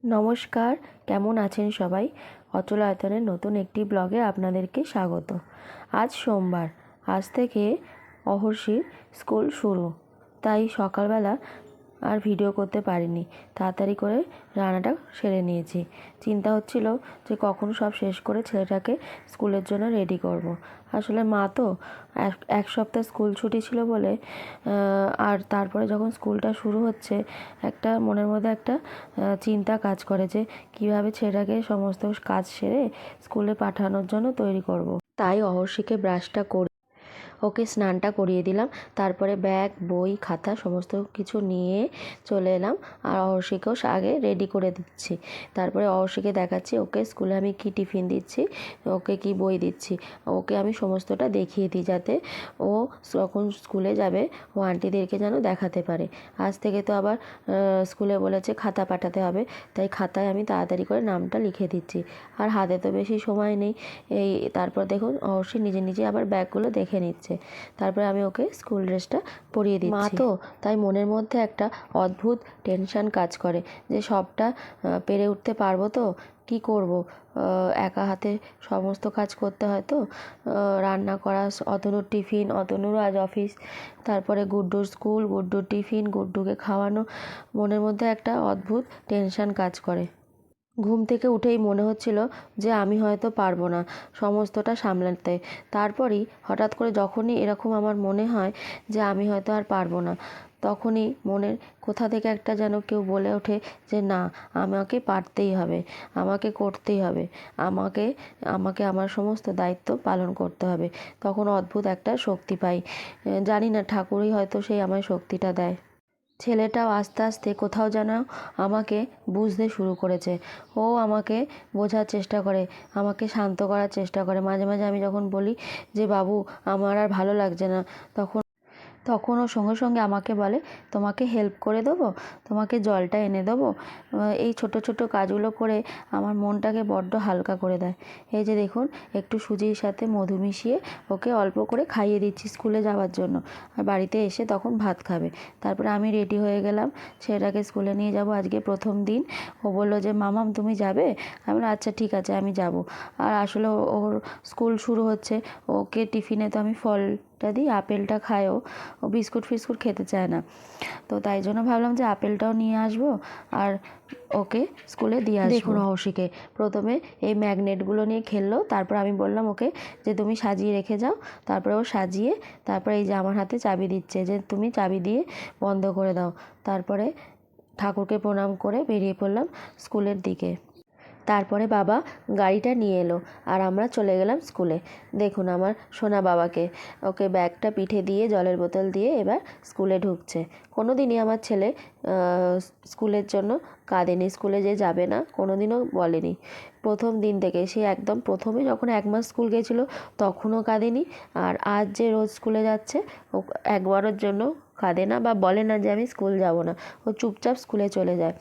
নমস্কার, কেমন আছেন সবাই? অচল আয়তনের নতুন একটি ব্লগে আপনাদেরকে স্বাগত। আজ সোমবার, আজ থেকে অহর্ষির স্কুল শুরু, তাই সকালবেলা আর ভিডিও করতে পারিনি। তাড়াতাড়ি করে রান্নাটা সেরে নিয়েছি। চিন্তা হচ্ছিল যে কখন সব শেষ করে ছেলেটাকে স্কুলের জন্য রেডি করব। আসলে মা তো এক সপ্তাহ স্কুল ছুটি ছিল বলে আর তারপরে যখন স্কুলটা শুরু হচ্ছে একটা মনের মধ্যে একটা চিন্তা কাজ করে যে কীভাবে ছেলেটাকে সমস্ত কাজ সেরে স্কুলে পাঠানোর জন্য তৈরি করব। তাই অহর্ষিকে ব্রাশটা করে ওকে স্নানটা করিয়ে দিলাম। তারপরে ব্যাগ, বই, খাতা সমস্ত কিছু নিয়ে চলে এলাম আর অহর্ষিকেও আগে রেডি করে দিচ্ছি। তারপরে অহর্ষিকে দেখাচ্ছি ওকে স্কুলে আমি কি টিফিন দিচ্ছি, ওকে কি বই দিচ্ছি। ওকে আমি সমস্তটা দেখিয়ে দিই যাতে ও যখন স্কুলে যাবে ও আন্টিদেরকে যেন দেখাতে পারে। আজ থেকে তো আবার স্কুলে বলেছে খাতা পাঠাতে হবে, তাই খাতায় আমি তাড়াতাড়ি করে নামটা লিখে দিচ্ছি। আর হাতে তো বেশি সময় নেই। তারপর দেখুন অবশ্যই নিজে নিজে আবার ব্যাগগুলো দেখে নিচ্ছে। তারপরে আমি ওকে স্কুল ড্রেসটা পরিয়ে দিচ্ছি। মা তো তাই মনের মধ্যে একটা অদ্ভুত টেনশন কাজ করে যে সবটা পেরে উঠতে পারবো তো, কি করব, একা হাতে সমস্ত কাজ করতে হয় তো, রান্না করা, অতনুর টিফিন, অতনুরও আজ অফিস, তারপরে গুড্ডুর স্কুল, গুড্ডুর টিফিন, গুড্ডুকে খাওয়ানো, মনের মধ্যে একটা অদ্ভুত টেনশন কাজ করে। ঘুম থেকে উঠেই মনে হচ্ছিল যে আমি হয়তো পারবো না সমস্তটা সামলাতে। তারপরই হঠাৎ করে যখনই এরকম আমার মনে হয় যে আমি হয়তো আর পারবো না, তখনই মনের কোথা থেকে একটা যেন কেউ বলে ওঠে যে না, আমাকে পারতেই হবে, আমাকে করতেই হবে, আমাকে আমাকে আমার সমস্ত দায়িত্ব পালন করতে হবে। তখন অদ্ভুত একটা শক্তি পাই। জানি না, ঠাকুরই হয়তো সেই আমায় শক্তিটা দেয়। ছেলেটাও আস্তে আস্তে কোথাও যেন আমাকে বুঝতে শুরু করেছে। ও আমাকে বোঝার চেষ্টা করে, আমাকে শান্ত করার চেষ্টা করে। মাঝে মাঝে আমি যখন বলি যে বাবু আমার আর ভালো লাগছে না, তখন ও সঙ্গে সঙ্গে আমাকে বলে তোমাকে হেল্প করে দেবো, তোমাকে জলটা এনে দেবো। এই ছোট ছোট কাজগুলো করে আমার মনটাকে বড্ড হালকা করে দেয়। এই যে দেখুন, একটু সুজির সাথে মধু মিশিয়ে ওকে অল্প করে খাইয়ে দিচ্ছি স্কুলে যাওয়ার জন্য। আর বাড়িতে এসে তখন ভাত খাবে। তারপরে আমি রেডি হয়ে গেলাম, ছেলেটাকে স্কুলে নিয়ে যাব, আজকে প্রথম দিন। ও বললো যে মামাম তুমি যাবে? আমি বললাম আচ্ছা ঠিক আছে আমি যাব। আর আসলে ওর স্কুল শুরু হচ্ছে, ওকে টিফিনে তো আমি ফলটা দিই, আপেলটা খায় ও, বিস্কুট ফিস্কুট খেতে চায় না। তো তাই জন্য ভাবলাম যে আপেলটাও নিয়ে আসবো আর ওকে স্কুলে দিয়ে আসবো। দেখুন অহর্ষিকে প্রথমে এই ম্যাগনেটগুলো নিয়ে খেললো, তারপর আমি বললাম ওকে যে তুমি সাজিয়ে রেখে যাও। তারপরে ও সাজিয়ে তারপরে এই যে আমার হাতে চাবি দিচ্ছে যে তুমি চাবি দিয়ে বন্ধ করে দাও। তারপরে ঠাকুরকে প্রণাম করে বেরিয়ে পড়লাম স্কুলের দিকে। তারপরে বাবা গাড়িটা নিয়ে এলো আর আমরা চলে গেলাম স্কুলে। দেখুন আমার সোনা বাবাকে, ওকে ব্যাগটা পিঠে দিয়ে জলের বোতল দিয়ে এবার স্কুলে ঢুকছে। কোনো দিনই আমার ছেলে স্কুলের জন্য কাঁদেনি, স্কুলে যে যাবে না কোনো দিনও বলেনি। প্রথম দিন থেকে, সে একদম প্রথমে যখন 1 মাস স্কুল গেছিলো তখনও কাঁদেনি। আর আজ যে রোজ স্কুলে যাচ্ছে ও একবারের জন্য কাঁদে না বা বলে না যে আমি স্কুল যাব না। ও চুপচাপ স্কুলে চলে যায়।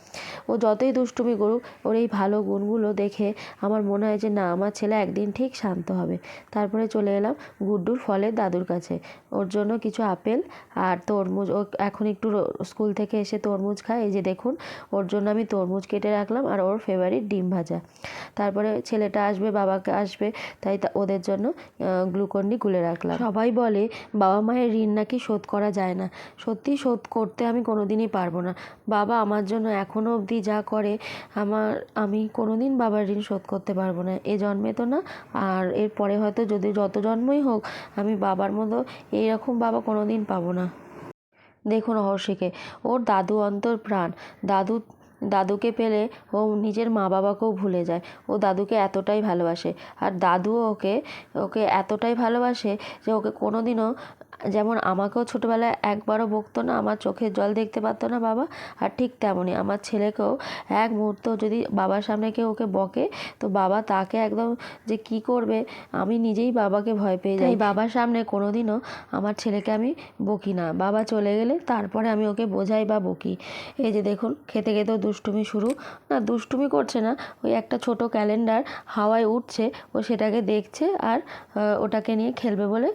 ও যতই দুষ্টুমি করুক, ওর এই ভালো গুণগুলো দেখে আমার মনে হয় যে না, আমার ছেলে একদিন ঠিক শান্ত হবে। তারপরে চলে এলাম গুড্ডুর ফলের দাদুর কাছে। ওর জন্য কিছু আপেল আর তরমুজ, ও এখন একটু স্কুল থেকে এসে তরমুজ খায়। এই যে দেখুন, ওর জন্য আমি তরমুজ কেটে রাখলাম আর ওর ফেভারিট ডিম ভাজা। তারপরে ছেলেটা আসবে, বাবাকে আসবে, তাই ওদের জন্য গ্লুকন্ডি গুলে রাখলাম। সবাই বলে বাবা মায়ের ঋণ নাকি শোধ করা যায় না। সত্যি শোধ করতে আমি কোনোদিনই পারবো না। বাবা আমার জন্য এখনও অবধি যা করে, আমি কোনোদিন বাবার ঋণ শোধ করতে পারবো না, এ জন্মে তো না, আর এরপরে হয়তো যদি যত জন্মই হোক আমি বাবার মতো এইরকম বাবা কোনোদিন পাবো না। দেখুন অহর্ষিকে, ওর দাদু অন্তর প্রাণ। দাদুকে পেলে ও নিজের মা বাবাকেও ভুলে যায়। ও দাদুকে এতটাই ভালোবাসে আর দাদুও ওকে ওকে এতটাই ভালোবাসে যে ওকে কোনোদিনও, যেমন আমাকেও ছোটোবেলায় একবারও বকতো না, আমার চোখের জল দেখতে পারতো না বাবা, আর ঠিক তেমনই আমার ছেলেকেও এক মুহূর্ত যদি বাবার সামনে কেউ ওকে বকে তো বাবা তাকে একদম যে কি করবে, আমি নিজেই বাবাকে ভয় পেয়ে যাই। বাবার সামনে কোনোদিনও আমার ছেলেকে আমি বকি না, বাবা চলে গেলে তারপরে আমি ওকে বোঝাই বা বকি। এই যে দেখুন, খেতে খেতেও দুষ্টুমি শুরু। না, দুষ্টুমি করছে না, ওই একটা ছোট ক্যালেন্ডার হাওয়ায় উঠছে, ও সেটাকে দেখছে আর ওটাকে নিয়ে খেলবে বলে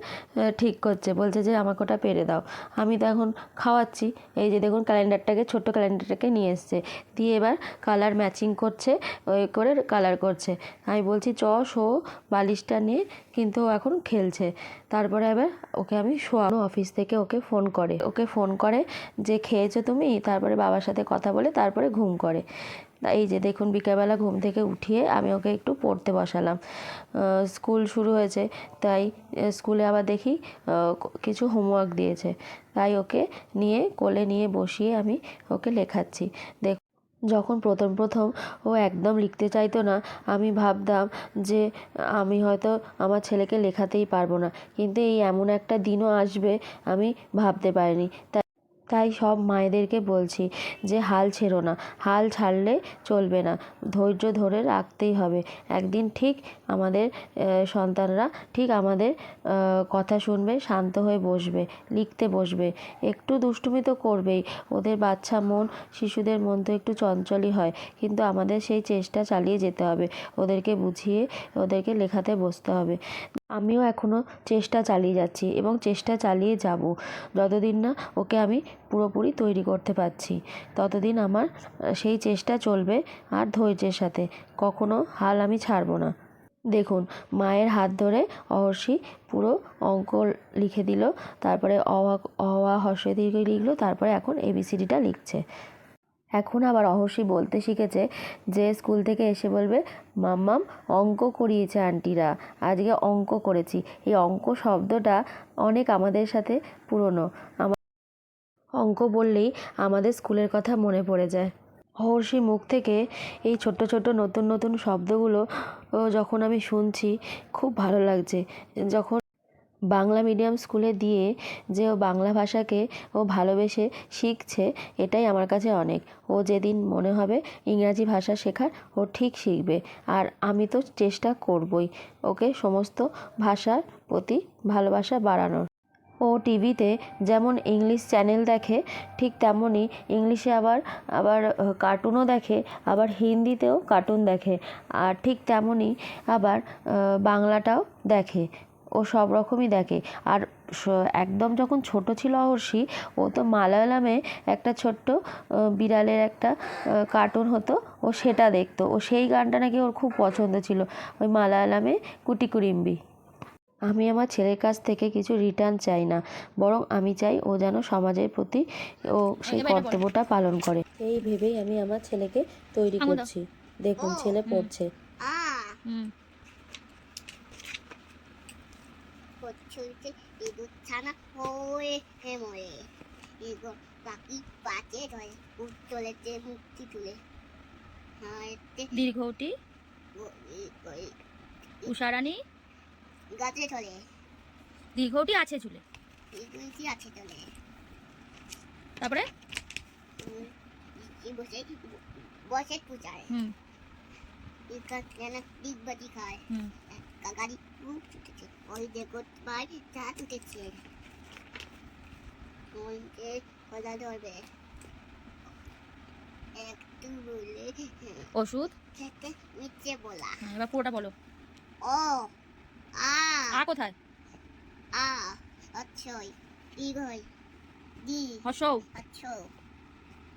ঠিক করছে। বলছে বলছে যে আমাকে ওটা পেরে দাও। আমি তো এখন খাওয়াচ্ছি। এই যে দেখুন ক্যালেন্ডারটাকে, ছোট্ট ক্যালেন্ডারটাকে নিয়ে এসছে, দিয়ে এবার কালার ম্যাচিং করছে, ওই করে কালার করছে। আমি বলছি চ শো বালিশটা নিয়ে, কিন্তু ও এখন খেলছে। তারপরে এবার ওকে আমি শোয়ানো, অফিস থেকে ওকে ফোন করে যে খেয়েছো তুমি, তারপরে বাবার সাথে কথা বলে তারপরে ঘুম করে। এই যে দেখুন বিকেলবেলা ঘুম থেকে উঠিয়ে আমি ওকে একটু পড়তে বসালাম। স্কুল শুরু হয়েছে, তাই স্কুলে আবার দেখি কিছু হোমওয়ার্ক দিয়েছে, তাই ওকে নিয়ে কোলে নিয়ে বসিয়ে আমি ওকে লেখাচ্ছি। যখন প্রথম ও একদম লিখতে চাইতো না, আমি ভাবতাম যে আমি হয়তো আমার ছেলেকে লেখাতেই পারবো না, কিন্তু এই এমন একটা দিনও আসবে আমি ভাবতে পারিনি। তাই সব মায়েদেরকে বলছি যে হাল ছেড়ো না, হাল ছাড়লে চলবে না, ধৈর্য ধরে রাখতেই হবে। একদিন ঠিক আমাদের সন্তানরা ঠিক আমাদের কথা শুনবে, শান্ত হয়ে বসবে, লিখতে বসবে। একটু দুষ্টুমি তো করবেই, ওদের বাচ্চা মন, শিশুদের মন তো একটু চঞ্চলই হয়, কিন্তু আমাদের সেই চেষ্টা চালিয়ে যেতে হবে, ওদেরকে বুঝিয়ে ওদেরকে লেখাতে বসতে হবে। আমিও এখনও চেষ্টা চালিয়ে যাচ্ছি এবং চেষ্টা চালিয়ে যাব, যতদিন না ওকে আমি পুরোপুরি তৈরি করতে পারছি, ততদিন আমার সেই চেষ্টা চলবে। আর ধৈর্যের সাথে কখনো হাল আমি ছাড়বো না। দেখুন মায়ের হাত ধরে অহর্ষি পুরো অঙ্ক লিখে দিল, তারপরে অ আ হ্রস্ব দীর্ঘ লিখলো, তারপরে এখন ABCDটা লিখছে। এখন আবার অহর্ষি বলতে শিখেছে যে স্কুল থেকে এসে বলবে, মাম্মাম অঙ্ক করিয়েছে আন্টিরা, আজকে অঙ্ক করেছি। এই অঙ্ক শব্দটা অনেক আমাদের সাথে পুরনো। অঙ্ক বললেই আমাদের স্কুলের কথা মনে পড়ে যায়। অহর্ষির মুখ থেকে এই ছোট্ট ছোট্ট নতুন শব্দগুলো যখন আমি শুনছি খুব ভালো লাগছে। যখন বাংলা মিডিয়াম স্কুলে দিয়ে যে ও বাংলা ভাষাকে ও ভালোবেসে শিখছে, এটাই আমার কাছে অনেক। ও যেদিন মনে হবে ইংরাজি ভাষা শেখার, ও ঠিক শিখবে। আর আমি তো চেষ্টা করবই ওকে সমস্ত ভাষার প্রতি ভালোবাসা বাড়ানোর। ও টিভিতে যেমন ইংলিশ চ্যানেল দেখে, ঠিক তেমনই ইংলিশে আবার কার্টুনও দেখে, আবার হিন্দিতেও কার্টুন দেখে, আর ঠিক তেমনই আবার বাংলাটাও দেখে। ও সব রকমই দেখে। আর একদম যখন ছোট ছিল অহর্ষি, ও তো মালায়ালামে একটা ছোট্ট বিড়ালের একটা কার্টুন হতো, ও সেটা দেখতো। ও সেই গানটা নাকি ওর খুব পছন্দ ছিল, ওই মালায়ালামে কুটিকুড়িম্বি। আমি আমার ছেলের কাছ থেকে কিছু রিটার্ন চাই না, বরং আমি চাই ও যেন সমাজের প্রতি ও সেই কর্তব্যটা পালন করে। এই ভেবেই আমি আমার ছেলেকে তৈরি করছি। দেখুন ছেলে পড়ছে। ইঁদুর ছানা হয়ে মরে, ইগো পাখি পাচে ধরে, উঠ চলেছে মুক্তি তুলে। দীর্ঘটি উষারানী গাছে ধরে, দীর্ঘটি আছে চুলে, দীর্ঘটি আছে চলে। তারপরে বসে বসে পূজায় ডিগবাজি খায়। গাড়ি খুব ছুটেছে, ওই দেখো ভাই চা উঠেছে, মনকে খোলা ধরবে একটু বলে ওষুধ খেতে মিথ্যে বলা। এবার পুরোটা বলো। ও আ কোথায়? আ অচ্ছই দীর্ঘই দি হসৌ অচ্ছো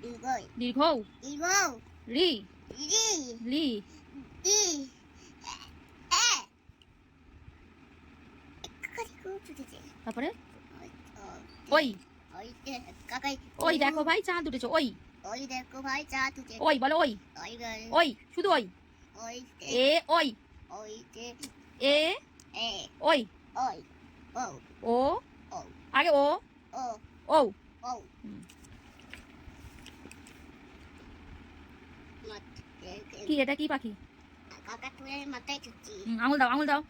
দীর্ঘই দীর্ঘৌ দীর্ঘ রি রি লি দি এ কাকি খুব ছুটেছে। তারপরে ওই ওই কাকাই ওই দেখো ভাই চাঁদ উঠেছে। ওই ওই দেখো ভাই চা তুলে। ওই বলো। ওই ওই ওই শুধু ওই ওই এ ওই ওই এ এ ওই ওই ও ও ও আগে ও ও ও ও কি এটা কি পাখি? কাকা তুলে মাথায় ছুটছি। আঙুল দাও আঙুল দাও।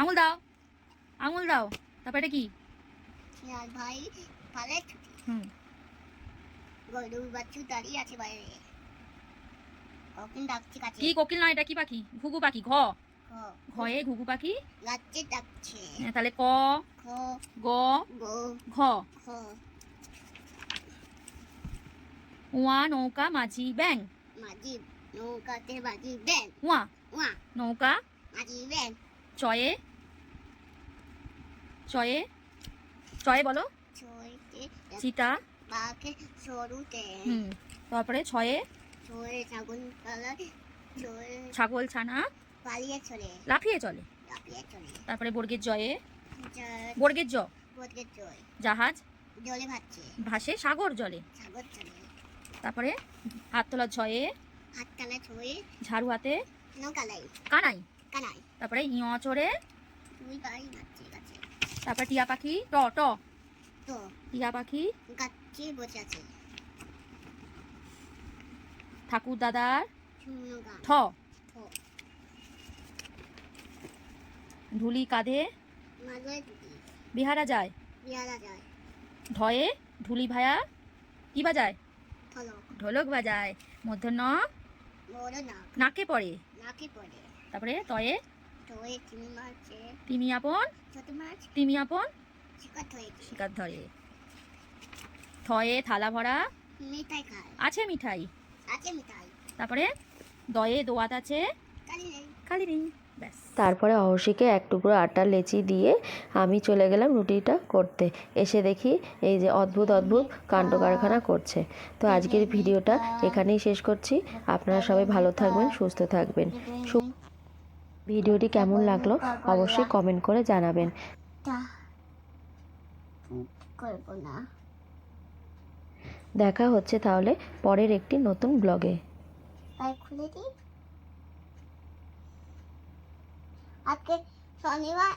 আঙুল দাও আঙুল দাও। তারপরে এটা কি? শিয়াল ভাই পালে ছুটি। গরুর বাছুর দাঁড়িয়ে আছে বাইরে, কোকিল ডাকছে কাছে। কি কোকিল না, এটা কি পাখি? ঘুঘু পাখি। ঘ ঘয়ে ঘুঘু পাখি গাছে ডাকছে। তাহলে ক খ গ গো ঘ খ উয়া নৌকা মাঝি ব্যাং। মাঝি নৌকাতে বাজি ব্যাং। উয়া ওয়া নৌকা মাঝি ব্যাং। চয়ে চয়ে চয়ে বলো ছয়তে চিতা। বাঘে সরুতে তারপরে ছয়ে ছয়ে ছাগল পালা ছয়ে ছাগল ছানা পালিয়ে চলে লাফিয়ে চলে। লাফিয়ে চলে তারপরে বর্গের জয়ে যা- বর্গের জ বদলে জয় জাহাজ জলে ভাসছে ভাসে সাগর জলে। সাগর চলে তারপরে হাত তোলার ঝয়ে হাত কানা ছয়ে ঝাড়ু হাতে নৌকালাই কানাই। কানাই তারপরে ইয় চড়ে দুই পাই নাচছে গাছে তারপরে টিয়া পাখি ট ট তো টিয়া পাখি গাছে বসে আছে ঠাকুর দাদার শূন্য গান ঠ তো ঢুলি কাঁধে মাঝে দুটি বিহারা যায়। বিয়ারা যায় ঢয়ে ঢুলি ভায়া কি বাজায় থলো ঢোলক বাজায়। মূর্ধন্য বড় নাক নাকে পড়ে। নাকে পড়ে তারপরে তয়ে তোয়ে চিনি মারছে তিমি আপন ছোট মাছ তিমি আপন শিকার হয়েছে শিকার ধরে। থয়ে থালা ভরা মিঠাই খায় আছে মিঠাই। আছে মিঠাই তারপরে দয়ে দোয়াত আছে কালি নেই খালি নেই। ব্যাস। তারপরে অহর্ষিকে এক টুকরো আটার লেচি দিয়ে আমি চলে গেলাম রুটিটা করতে। এসে দেখি এই যে অদ্ভুত অদ্ভুত কাণ্ড কারখানা করছে। তো আজকের ভিডিওটা এখানেই শেষ করছি। আপনারা সবাই ভালো থাকবেন, সুস্থ থাকবেন। ভিডিওটি কেমন লাগলো অবশ্যই কমেন্ট করে জানাবেন। করবো না দেখা হচ্ছে তাহলে পরের একটি নতুন ব্লগে। তাই খুলে দিই আজকে শনিবার